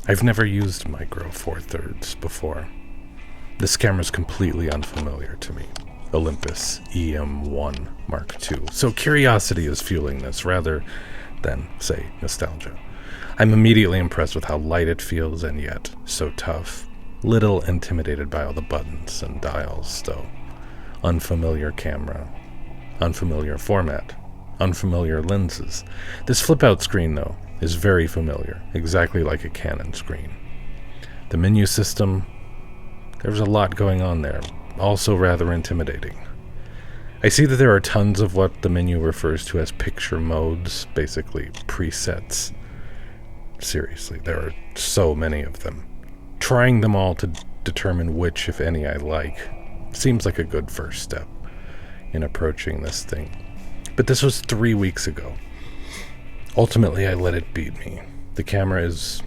I've never used Micro Four Thirds before. This camera's completely unfamiliar to me. Olympus E-M1 Mark II. So curiosity is fueling this rather than, say, nostalgia. I'm immediately impressed with how light it feels and yet so tough. Little intimidated by all the buttons and dials, though. Unfamiliar camera. Unfamiliar format. Unfamiliar lenses. This flip-out screen, though, is very familiar, exactly like a Canon screen. The menu system, there's a lot going on there, also rather intimidating. I see that there are tons of what the menu refers to as picture modes, basically presets. Seriously, there are so many of them. Trying them all to determine which, if any, I like seems like a good first step in approaching this thing. But this was 3 weeks ago. Ultimately, I let it beat me. The camera is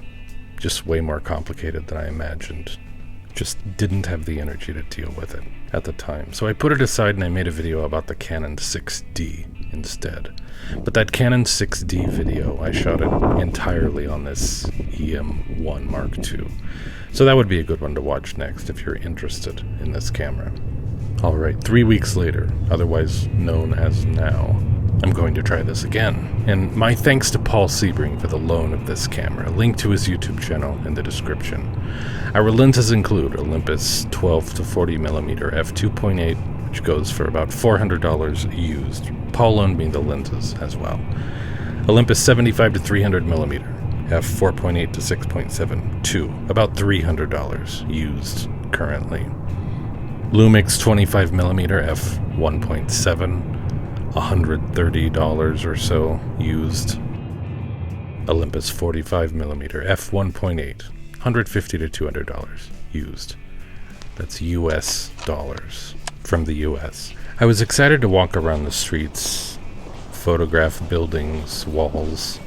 just way more complicated than I imagined. Just didn't have the energy to deal with it at the time. So I put it aside and I made a video about the Canon 6D instead. But that Canon 6D video, I shot it entirely on this E-M1 Mark II. So that would be a good one to watch next if you're interested in this camera. Alright, 3 weeks later, otherwise known as now, I'm going to try this again. And my thanks to Paul Sebring for the loan of this camera. Link to his YouTube channel in the description. Our lenses include Olympus 12 to 40mm f2.8, which goes for about $400 used. Paul loaned me the lenses as well. Olympus 75 to 300mm f4.8 to 6.7, 2, about $300 used currently. Lumix 25mm f1.7, $130 or so used. Olympus 45mm f1.8, $150 to $200 used. That's US dollars from the US. I was excited to walk around the streets, photograph buildings, walls,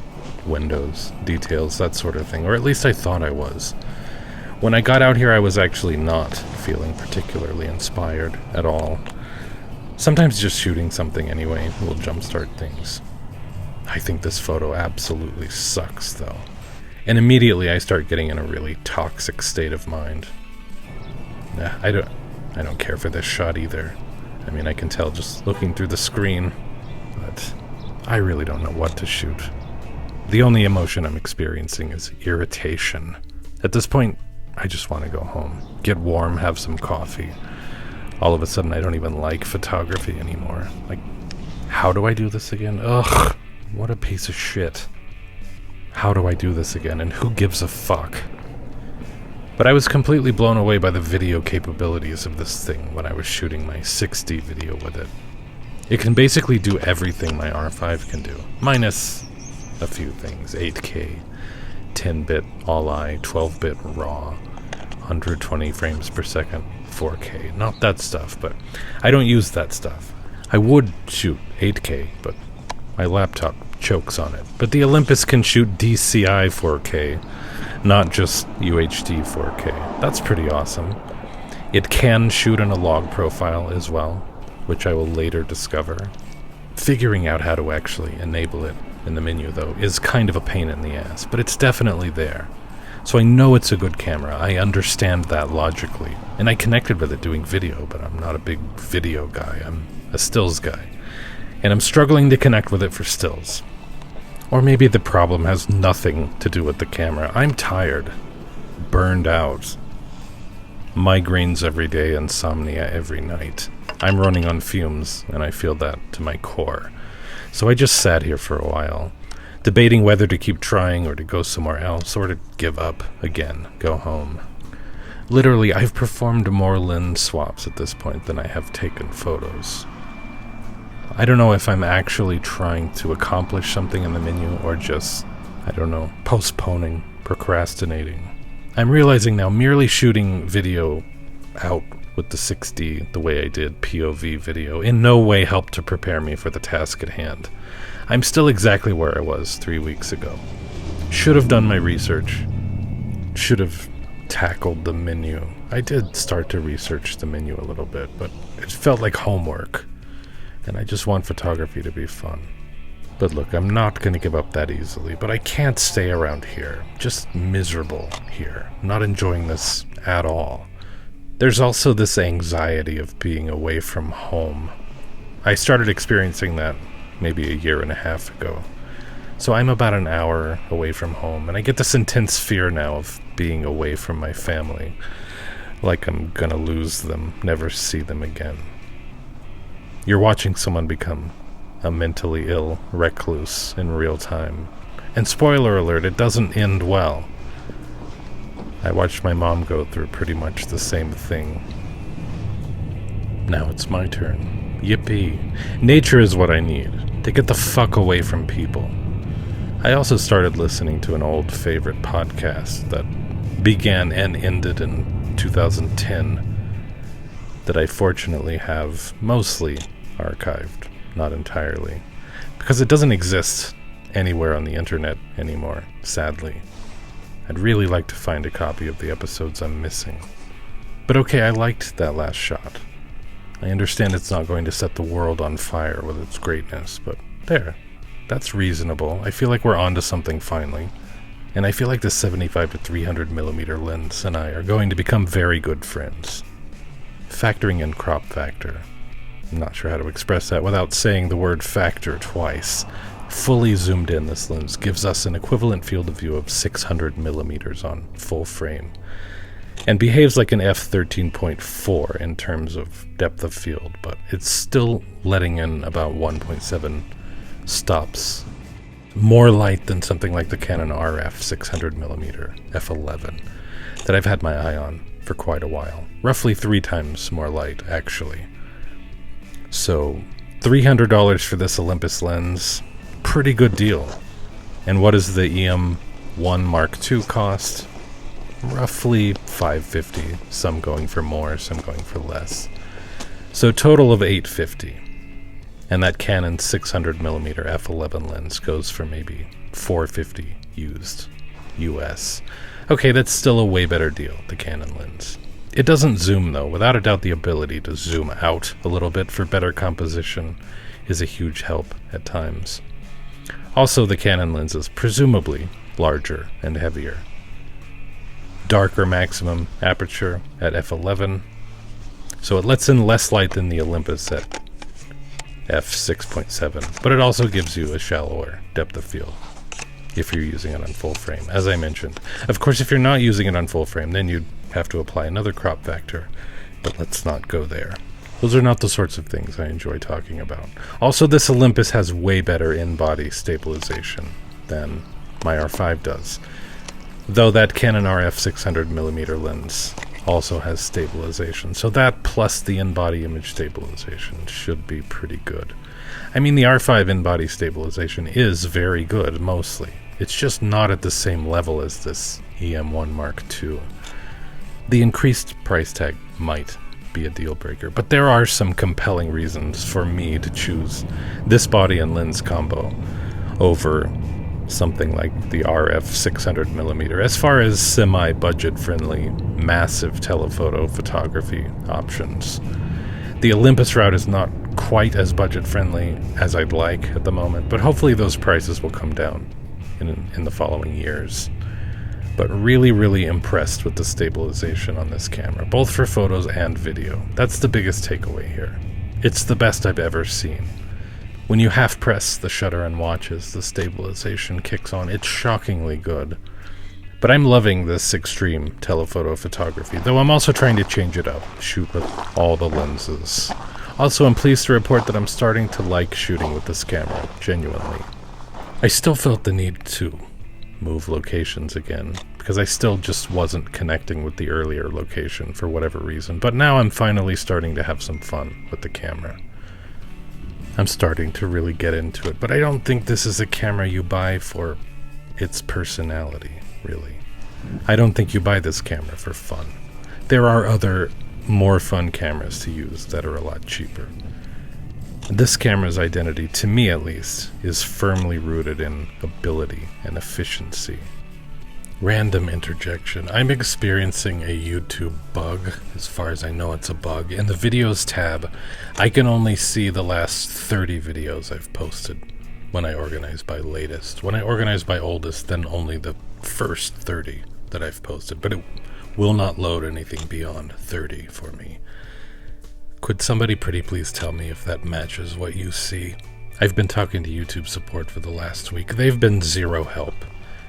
windows, details, that sort of thing, or at least I thought I was. When I got out here, I was actually not feeling particularly inspired at all. Sometimes just shooting something anyway will jumpstart things. I think this photo absolutely sucks, though. And immediately I start getting in a really toxic state of mind. I don't care for this shot either. I mean, I can tell just looking through the screen, but I really don't know what to shoot. The only emotion I'm experiencing is irritation. At this point, I just want to go home, get warm, have some coffee. All of a sudden, I don't even like photography anymore. Like, how do I do this again? Ugh, what a piece of shit. How do I do this again, and who gives a fuck? But I was completely blown away by the video capabilities of this thing when I was shooting my 6D video with it. It can basically do everything my R5 can do, minus a few things. 8K, 10-bit all-I, 12-bit RAW, 120 frames per second, 4K. Not that stuff, but I don't use that stuff. I would shoot 8K, but my laptop chokes on it. But the Olympus can shoot DCI 4K, not just UHD 4K. That's pretty awesome. It can shoot in a log profile as well, which I will later discover. Figuring out how to actually enable it in the menu, though, is kind of a pain in the ass, but it's definitely there. So I know it's a good camera. I understand that logically. And I connected with it doing video, but I'm not a big video guy. I'm a stills guy. And I'm struggling to connect with it for stills. Or maybe the problem has nothing to do with the camera. I'm tired. Burned out. Migraines every day, insomnia every night. I'm running on fumes, and I feel that to my core. So I just sat here for a while, debating whether to keep trying or to go somewhere else or to give up again, go home. Literally, I've performed more lens swaps at this point than I have taken photos. I don't know if I'm actually trying to accomplish something in the menu or just, I don't know, postponing, procrastinating. I'm realizing now merely shooting video out with the 6D the way I did POV video in no way helped to prepare me for the task at hand. I'm still exactly where I was 3 weeks ago. Should have done my research. Should have tackled the menu. I did start to research the menu a little bit, but it felt like homework. And I just want photography to be fun. But look, I'm not going to give up that easily, but I can't stay around here. Just miserable here. Not enjoying this at all. There's also this anxiety of being away from home. I started experiencing that maybe a year and a half ago. So I'm about an hour away from home, and I get this intense fear now of being away from my family. Like I'm gonna lose them, never see them again. You're watching someone become a mentally ill recluse in real time. And spoiler alert, it doesn't end well. I watched my mom go through pretty much the same thing. Now it's my turn. Yippee. Nature is what I need, to get the fuck away from people. I also started listening to an old favorite podcast that began and ended in 2010 that I fortunately have mostly archived. Not entirely, because it doesn't exist anywhere on the internet anymore, sadly. I'd really like to find a copy of the episodes I'm missing. But okay, I liked that last shot. I understand it's not going to set the world on fire with its greatness, but there, that's reasonable. I feel like we're onto something finally, and I feel like the 75 to 300 millimeter lens and I are going to become very good friends. Factoring in crop factor. I'm not sure how to express that without saying the word factor twice. Fully zoomed in, this lens gives us an equivalent field of view of 600 millimeters on full frame, and behaves like an f13.4 in terms of depth of field, but it's still letting in about 1.7 stops. More light than something like the Canon RF 600mm f11 that I've had my eye on for quite a while. Roughly 3 times more light, actually. So, $300 for this Olympus lens, pretty good deal. And what does the E-M1 Mark II cost? Roughly $550, some going for more, some going for less. So total of $850. And that Canon 600mm f11 lens goes for maybe $450 used, US. Okay, that's still a way better deal, the Canon lens. It doesn't zoom though. Without a doubt, the ability to zoom out a little bit for better composition is a huge help at times. Also, the Canon lens is presumably larger and heavier. Darker maximum aperture at f11, so it lets in less light than the Olympus at f6.7, but it also gives you a shallower depth of field if you're using it on full frame, as I mentioned. Of course, if you're not using it on full frame, then you'd have to apply another crop factor, but let's not go there. Those are not the sorts of things I enjoy talking about. Also, this Olympus has way better in-body stabilization than my R5 does, though that Canon RF 600mm lens also has stabilization, so that plus the in-body image stabilization should be pretty good. I mean, the R5 in-body stabilization is very good, mostly. It's just not at the same level as this E-M1 Mark II. The increased price tag might be a deal breaker, but there are some compelling reasons for me to choose this body and lens combo over something like the RF 600mm as far as semi-budget friendly massive telephoto photography options. The Olympus route is not quite as budget friendly as I'd like at the moment, but hopefully those prices will come down in the following years. But really impressed with the stabilization on this camera, both for photos and video. That's the biggest takeaway here. It's the best I've ever seen. When you half press the shutter and watch as the stabilization kicks on, it's shockingly good. But I'm loving this extreme telephoto photography, though I'm also trying to change it up, shoot with all the lenses. Also, I'm pleased to report that I'm starting to like shooting with this camera, genuinely. I still felt the need to move locations again, because I still just wasn't connecting with the earlier location for whatever reason, but now I'm finally starting to have some fun with the camera. I'm starting to really get into it, but I don't think this is a camera you buy for its personality, really. I don't think you buy this camera for fun. There are other, more fun cameras to use that are a lot cheaper. This camera's identity, to me at least, is firmly rooted in ability and efficiency. Random interjection. I'm experiencing a YouTube bug. As far as I know, it's a bug. In the videos tab, I can only see the last 30 videos I've posted. when I organize by latest. When I organize by oldest, then only the first 30 that I've posted, but it will not load anything beyond 30 for me. Could somebody pretty please tell me if that matches what you see? I've been talking to YouTube support for the last week. They've been zero help,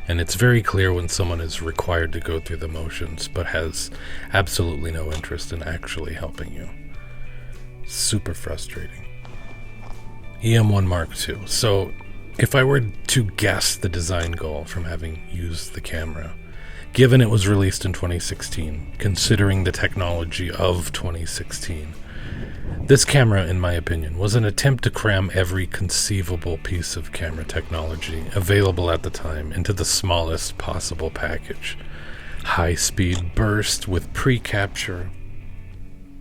and it's very clear when someone is required to go through the motions but has absolutely no interest in actually helping you. Super frustrating. E-M1 Mark II. So, if I were to guess the design goal from having used the camera, given it was released in 2016, considering the technology of 2016, this camera, in my opinion, was an attempt to cram every conceivable piece of camera technology available at the time into the smallest possible package. High-speed burst with pre-capture,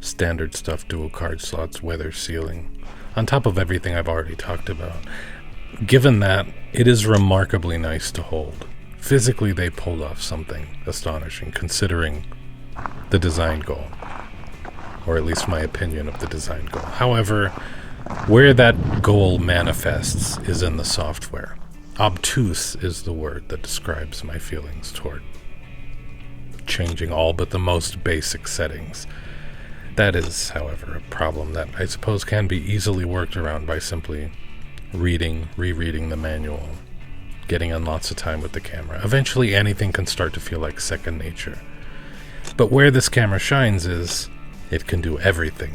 standard stuff, dual card slots, weather sealing, on top of everything I've already talked about. Given that, it is remarkably nice to hold. Physically, they pulled off something astonishing, considering the design goal, or at least my opinion of the design goal. However, where that goal manifests is in the software. Obtuse is the word that describes my feelings toward changing all but the most basic settings. That is, however, a problem that I suppose can be easily worked around by simply rereading the manual, getting in lots of time with the camera. Eventually anything can start to feel like second nature. But where this camera shines is it can do everything.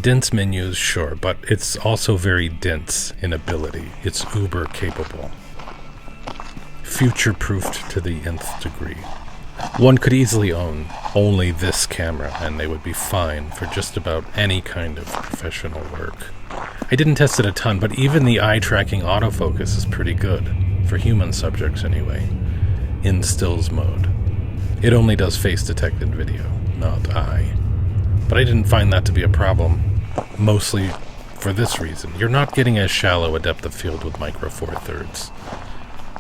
Dense menus, sure, but it's also very dense in ability. It's uber capable. Future-proofed to the nth degree. One could easily own only this camera, and they would be fine for just about any kind of professional work. I didn't test it a ton, but even the eye-tracking autofocus is pretty good, for human subjects anyway, in stills mode. It only does face-detected video, not eye. But I didn't find that to be a problem, mostly for this reason. You're not getting as shallow a depth of field with Micro Four Thirds.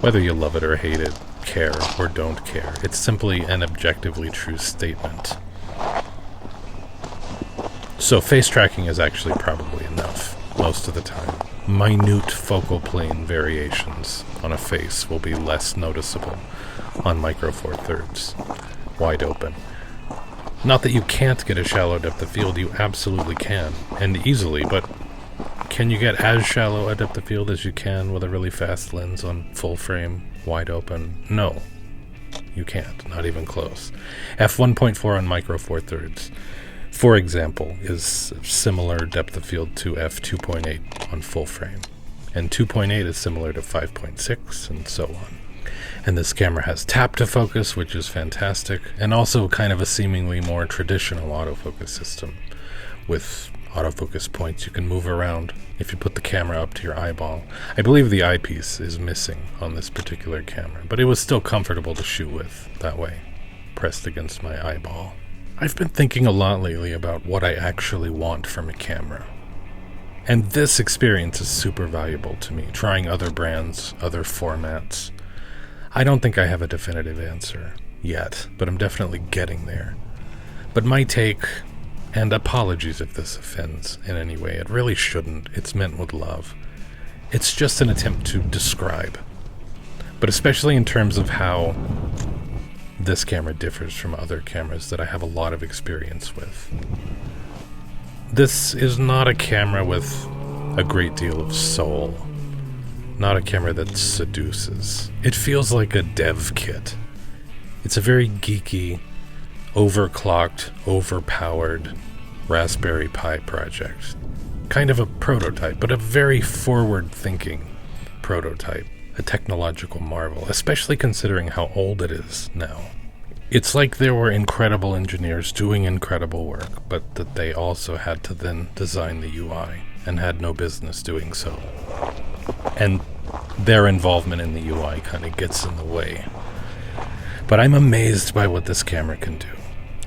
Whether you love it or hate it, care or don't care, it's simply an objectively true statement. So face tracking is actually probably enough, most of the time. Minute focal plane variations on a face will be less noticeable on Micro Four Thirds, wide open. Not that you can't get a shallow depth of field, you absolutely can, and easily, but can you get as shallow a depth of field as you can with a really fast lens on full frame, wide open? No, you can't, not even close. f1.4 on Micro Four Thirds, for example, is similar depth of field to f2.8 on full frame, and 2.8 is similar to 5.6, and so on. And this camera has tap to focus, which is fantastic, and also kind of a seemingly more traditional autofocus system with autofocus points you can move around if you put the camera up to your eyeball. I believe the eyepiece is missing on this particular camera, but it was still comfortable to shoot with that way, pressed against my eyeball. I've been thinking a lot lately about what I actually want from a camera. And this experience is super valuable to me, trying other brands, other formats. I don't think I have a definitive answer yet, but I'm definitely getting there. But my take, and apologies if this offends in any way, it really shouldn't, it's meant with love. It's just an attempt to describe, but especially in terms of how this camera differs from other cameras that I have a lot of experience with. This is not a camera with a great deal of soul. Not a camera that seduces. It feels like a dev kit. It's a very geeky, overclocked, overpowered Raspberry Pi project. Kind of a prototype, but a very forward-thinking prototype. A technological marvel, especially considering how old it is now. It's like there were incredible engineers doing incredible work, but that they also had to then design the UI, and had no business doing so. And their involvement in the UI kind of gets in the way. But I'm amazed by what this camera can do.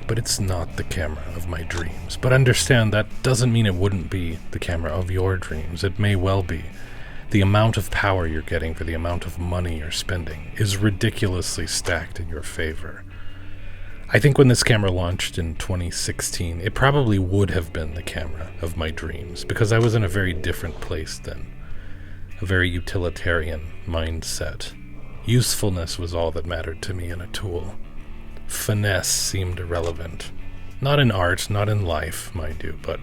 But it's not the camera of my dreams. But understand that doesn't mean it wouldn't be the camera of your dreams. It may well be. The amount of power you're getting for the amount of money you're spending is ridiculously stacked in your favor. I think when this camera launched in 2016, it probably would have been the camera of my dreams, because I was in a very different place then. a very utilitarian mindset. Usefulness was all that mattered to me in a tool. Finesse seemed irrelevant. Not in art, not in life, mind you, but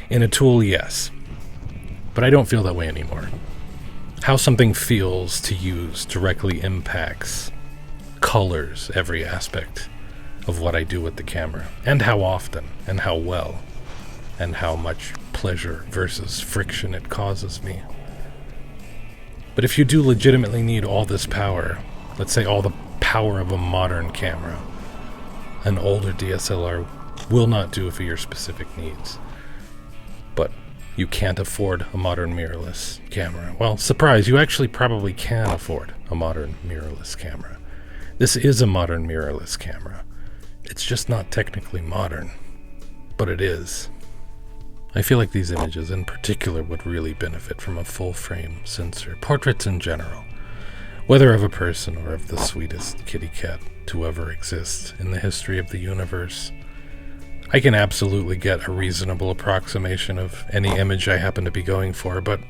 in a tool, yes. But I don't feel that way anymore. How something feels to use directly impacts, colors every aspect of what I do with the camera, and how often, and how well, and how much pleasure versus friction it causes me. But if you do legitimately need all this power, let's say all the power of a modern camera, an older DSLR will not do for your specific needs. But you can't afford a modern mirrorless camera. Well, surprise, you actually probably can afford a modern mirrorless camera. This is a modern mirrorless camera. It's just not technically modern, but it is. I feel like these images in particular would really benefit from a full-frame sensor. Portraits in general, whether of a person or of the sweetest kitty cat to ever exist in the history of the universe. I can absolutely get a reasonable approximation of any image I happen to be going for, but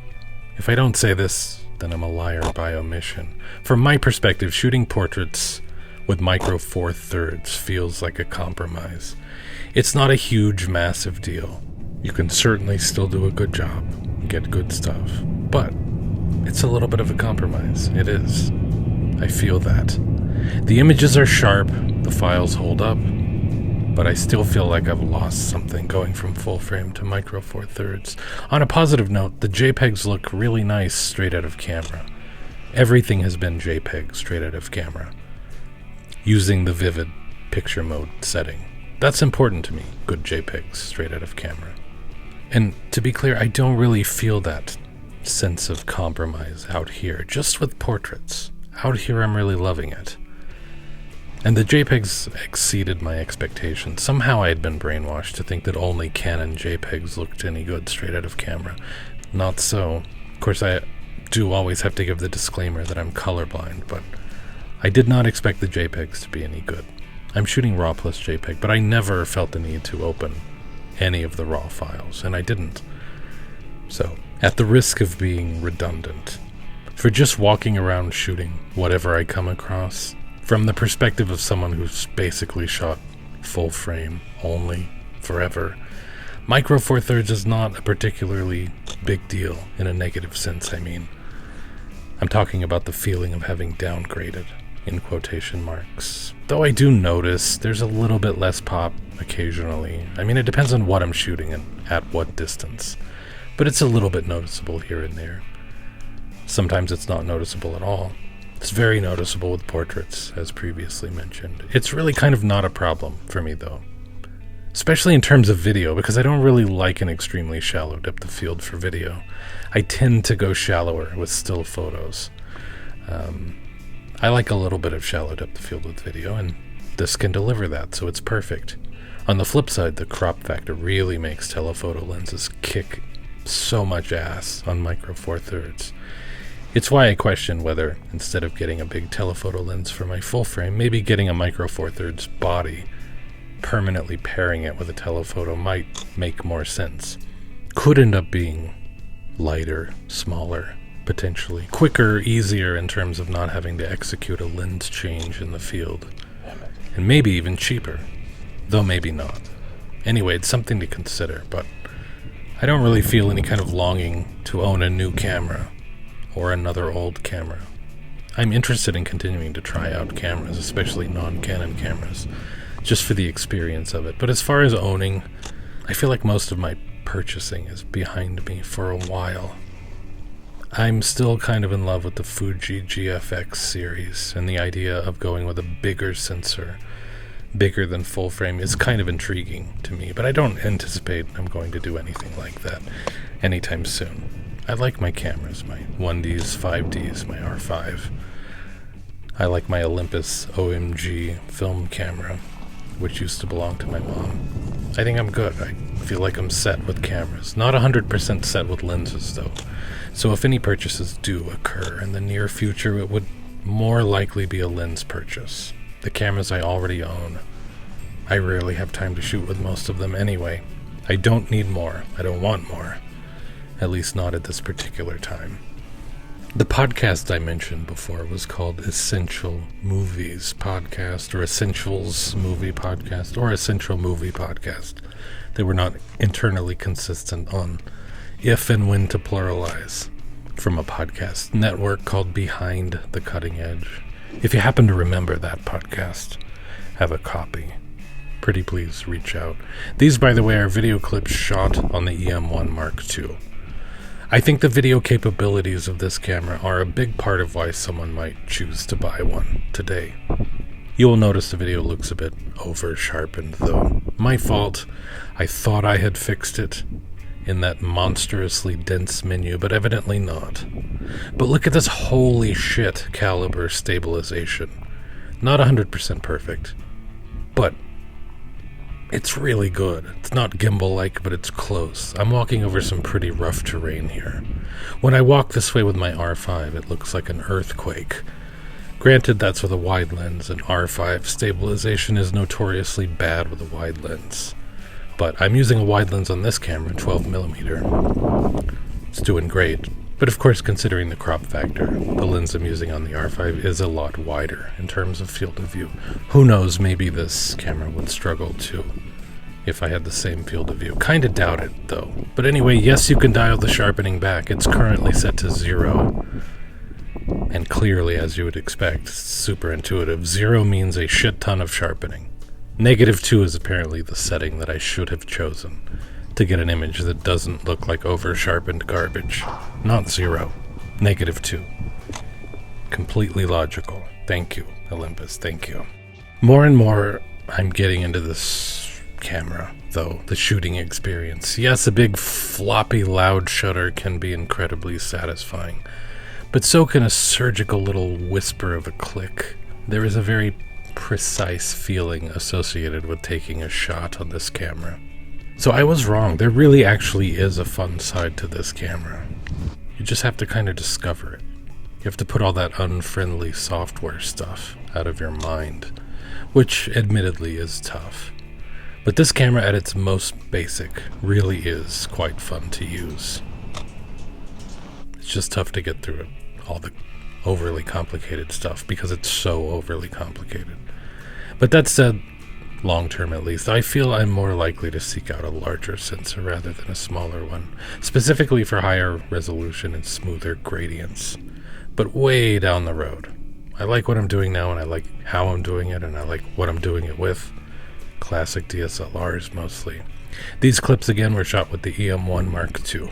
if I don't say this, then I'm a liar by omission. From my perspective, shooting portraits with micro four thirds feels like a compromise. It's not a huge, massive deal. You can certainly still do a good job, get good stuff, but it's a little bit of a compromise. It is. I feel that. The images are sharp, the files hold up, but I still feel like I've lost something going from full frame to micro four thirds. On a positive note, the JPEGs look really nice straight out of camera. Everything has been JPEG straight out of camera, using the vivid picture mode setting. That's important to me, good JPEGs straight out of camera. And to be clear, I don't really feel that sense of compromise out here, just with portraits. Out here I'm really loving it. And the JPEGs exceeded my expectations. Somehow I had been brainwashed to think that only Canon JPEGs looked any good straight out of camera. Not so. Of course, I do always have to give the disclaimer that I'm colorblind, but I did not expect the JPEGs to be any good. I'm shooting RAW plus JPEG, but I never felt the need to open any of the RAW files, and I didn't. So, at the risk of being redundant, for just walking around shooting whatever I come across, from the perspective of someone who's basically shot full frame only forever, micro four thirds is not a particularly big deal in a negative sense, I mean. I'm talking about the feeling of having downgraded, in quotation marks. Though I do notice there's a little bit less pop occasionally. I mean, it depends on what I'm shooting and at what distance, but it's a little bit noticeable here and there. Sometimes it's not noticeable at all. It's very noticeable with portraits, as previously mentioned. It's really kind of not a problem for me, though. Especially in terms of video, because I don't really like an extremely shallow depth of field for video. I tend to go shallower with still photos. I like a little bit of shallow depth of field with video, and this can deliver that, so it's perfect. On the flip side, the crop factor really makes telephoto lenses kick so much ass on micro four thirds. It's why I question whether, instead of getting a big telephoto lens for my full frame, maybe getting a micro four thirds body, permanently pairing it with a telephoto might make more sense. Could end up being lighter, smaller, potentially quicker, easier in terms of not having to execute a lens change in the field, and maybe even cheaper, though maybe not. Anyway, it's something to consider, but I don't really feel any kind of longing to own a new camera or another old camera. I'm interested in continuing to try out cameras, especially non-Canon cameras, just for the experience of it. But as far as owning, I feel like most of my purchasing is behind me for a while. I'm still kind of in love with the Fuji GFX series, and the idea of going with a bigger sensor, bigger than full frame, is kind of intriguing to me, but I don't anticipate I'm going to do anything like that anytime soon. I like my cameras, my 1Ds, 5Ds, my R5. I like my Olympus OMG film camera, which used to belong to my mom. I think I'm good. I feel like I'm set with cameras. Not 100% set with lenses, though. So if any purchases do occur in the near future, it would more likely be a lens purchase. The cameras I already own, I rarely have time to shoot with most of them anyway. I don't need more. I don't want more. At least not at this particular time. The podcast I mentioned before was called Essential Movies Podcast, or Essentials Movie Podcast, or Essential Movie Podcast. They were not internally consistent on if and when to pluralize, from a podcast network called Behind the Cutting Edge. If you happen to remember that podcast, have a copy, pretty please reach out. These, by the way, are video clips shot on the E-M1 Mark II. I think the video capabilities of this camera are a big part of why someone might choose to buy one today. You will notice the video looks a bit over-sharpened, though. My fault. I thought I had fixed it in that monstrously dense menu, but evidently not. But look at this holy shit caliber stabilization. Not 100% perfect, but it's really good. It's not gimbal-like, but it's close. I'm walking over some pretty rough terrain here. When I walk this way with my R5, it looks like an earthquake. Granted, that's with a wide lens, and R5 stabilization is notoriously bad with a wide lens. But I'm using a wide lens on this camera, 12mm. It's doing great. But of course, considering the crop factor, the lens I'm using on the R5 is a lot wider in terms of field of view. Who knows, maybe this camera would struggle too if I had the same field of view. Kinda doubt it, though. But anyway, yes, you can dial the sharpening back. It's currently set to 0. And clearly, as you would expect, super intuitive. 0 means a shit ton of sharpening. -2 is apparently the setting that I should have chosen to get an image that doesn't look like over-sharpened garbage. Not 0. -2. Completely logical. Thank you, Olympus. Thank you. More and more, I'm getting into this camera, though, the shooting experience. Yes, a big, floppy, loud shutter can be incredibly satisfying, but so can a surgical little whisper of a click. There is a very precise feeling associated with taking a shot on this camera. So I was wrong. There really actually is a fun side to this camera. You just have to kind of discover it. You have to put all that unfriendly software stuff out of your mind, which admittedly is tough. But this camera at its most basic really is quite fun to use. It's just tough to get through it, all the overly complicated stuff, because it's so overly complicated. But that said, long term at least, I feel I'm more likely to seek out a larger sensor rather than a smaller one, specifically for higher resolution and smoother gradients. But way down the road. I like what I'm doing now, and I like how I'm doing it, and I like what I'm doing it with. Classic DSLRs mostly. These clips again were shot with the E-M1 Mark II.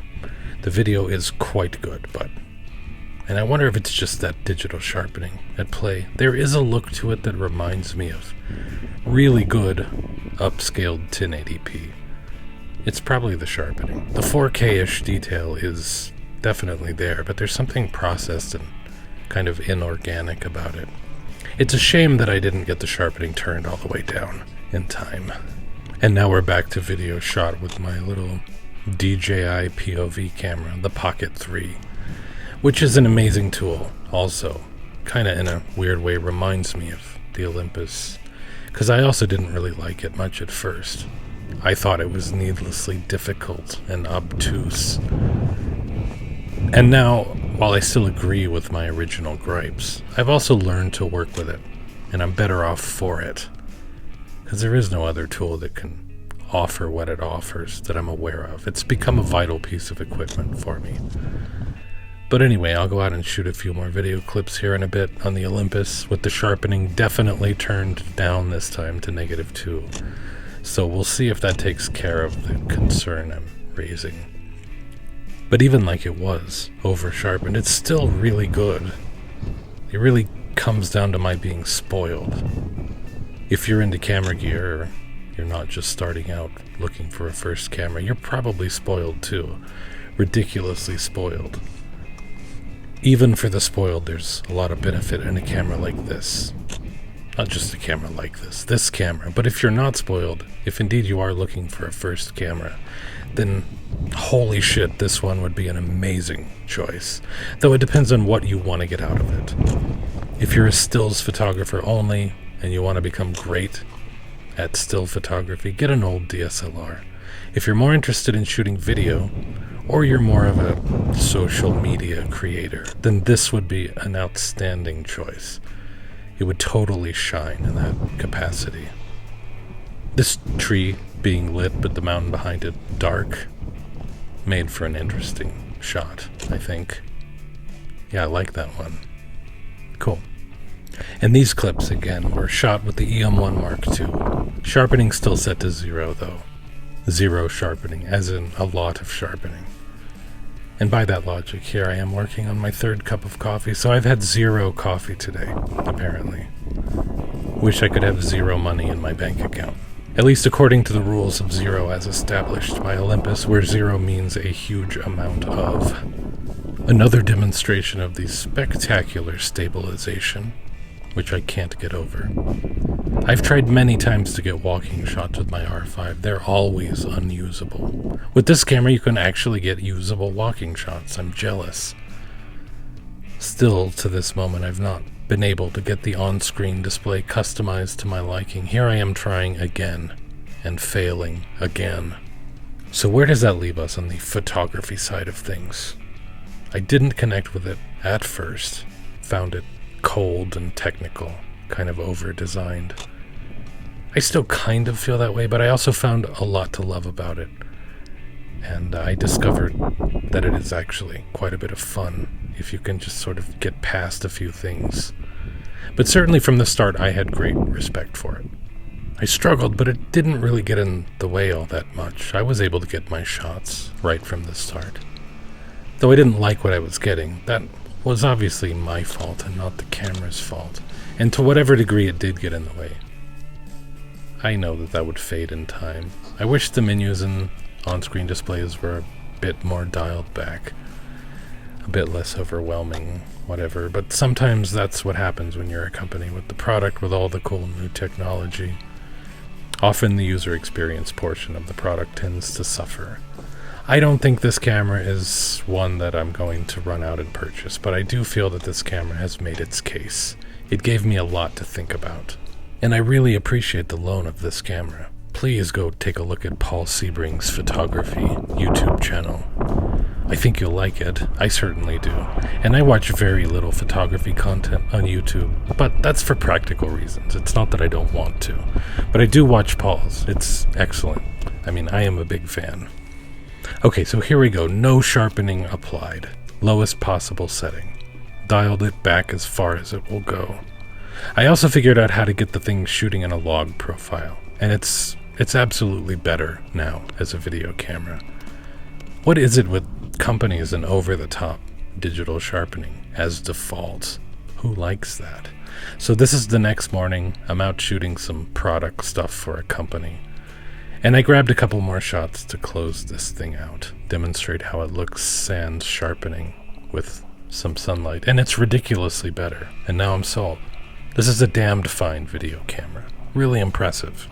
The video is quite good, and I wonder if it's just that digital sharpening at play. There is a look to it that reminds me of really good upscaled 1080p. It's probably the sharpening. The 4K-ish detail is definitely there, but there's something processed and kind of inorganic about it. It's a shame that I didn't get the sharpening turned all the way down in time. And now we're back to video shot with my little DJI POV camera, the Pocket 3, which is an amazing tool also. Kind of in a weird way reminds me of the Olympus, because I also didn't really like it much at first. I thought it was needlessly difficult and obtuse. And now, while I still agree with my original gripes, I've also learned to work with it, and I'm better off for it, because there is no other tool that can offer what it offers that I'm aware of. It's become a vital piece of equipment for me. But anyway, I'll go out and shoot a few more video clips here in a bit on the Olympus, with the sharpening definitely turned down this time to -2. So we'll see if that takes care of the concern I'm raising. But even like it was over-sharpened, it's still really good. It really comes down to my being spoiled. If you're into camera gear, or you're not just starting out looking for a first camera, you're probably spoiled too. Ridiculously spoiled. Even for the spoiled, there's a lot of benefit in a camera like this. Not just a camera like this camera. But if you're not spoiled, if indeed you are looking for a first camera, then holy shit, this one would be an amazing choice. Though it depends on what you want to get out of it. If you're a stills photographer only, and you want to become great at still photography, get an old DSLR. If you're more interested in shooting video, or you're more of a social media creator, then this would be an outstanding choice. It would totally shine in that capacity. This tree being lit, but the mountain behind it dark, made for an interesting shot, I think. Yeah, I like that one. Cool. And these clips, again, were shot with the E-M1 Mark II. Sharpening still set to 0, though. 0 sharpening, as in a lot of sharpening. And by that logic, here I am working on my 3rd cup of coffee, so I've had 0 coffee today, apparently. Wish I could have 0 money in my bank account. At least according to the rules of 0 as established by Olympus, where 0 means a huge amount of. Another demonstration of the spectacular stabilization, which I can't get over. I've tried many times to get walking shots with my R5. They're always unusable. With this camera, you can actually get usable walking shots. I'm jealous. Still, to this moment, I've not been able to get the on-screen display customized to my liking. Here I am trying again, and failing again. So where does that leave us on the photography side of things? I didn't connect with it at first. Found it cold and technical, kind of over-designed. I still kind of feel that way, but I also found a lot to love about it. And I discovered that it is actually quite a bit of fun if you can just sort of get past a few things. But certainly from the start, I had great respect for it. I struggled, but it didn't really get in the way all that much. I was able to get my shots right from the start. Though I didn't like what I was getting, that was obviously my fault and not the camera's fault. And to whatever degree it did get in the way, I know that would fade in time. I wish the menus and on-screen displays were a bit more dialed back, a bit less overwhelming, whatever. But sometimes that's what happens when you're a company with the product, with all the cool new technology. Often the user experience portion of the product tends to suffer. I don't think this camera is one that I'm going to run out and purchase, but I do feel that this camera has made its case. It gave me a lot to think about. And I really appreciate the loan of this camera. Please go take a look at Paul Sebring's photography YouTube channel. I think you'll like it. I certainly do. And I watch very little photography content on YouTube, but that's for practical reasons. It's not that I don't want to. But I do watch Paul's. It's excellent. I mean, I am a big fan. Okay, so here we go. No sharpening applied. Lowest possible setting. Dialed it back as far as it will go. I also figured out how to get the thing shooting in a log profile, and it's absolutely better now as a video camera. What is it with companies and over-the-top digital sharpening as default? Who likes that? So this is the next morning. I'm out shooting some product stuff for a company. And I grabbed a couple more shots to close this thing out, demonstrate how it looks sans sharpening with some sunlight. And it's ridiculously better. And now I'm sold. This is a damned fine video camera. Really impressive.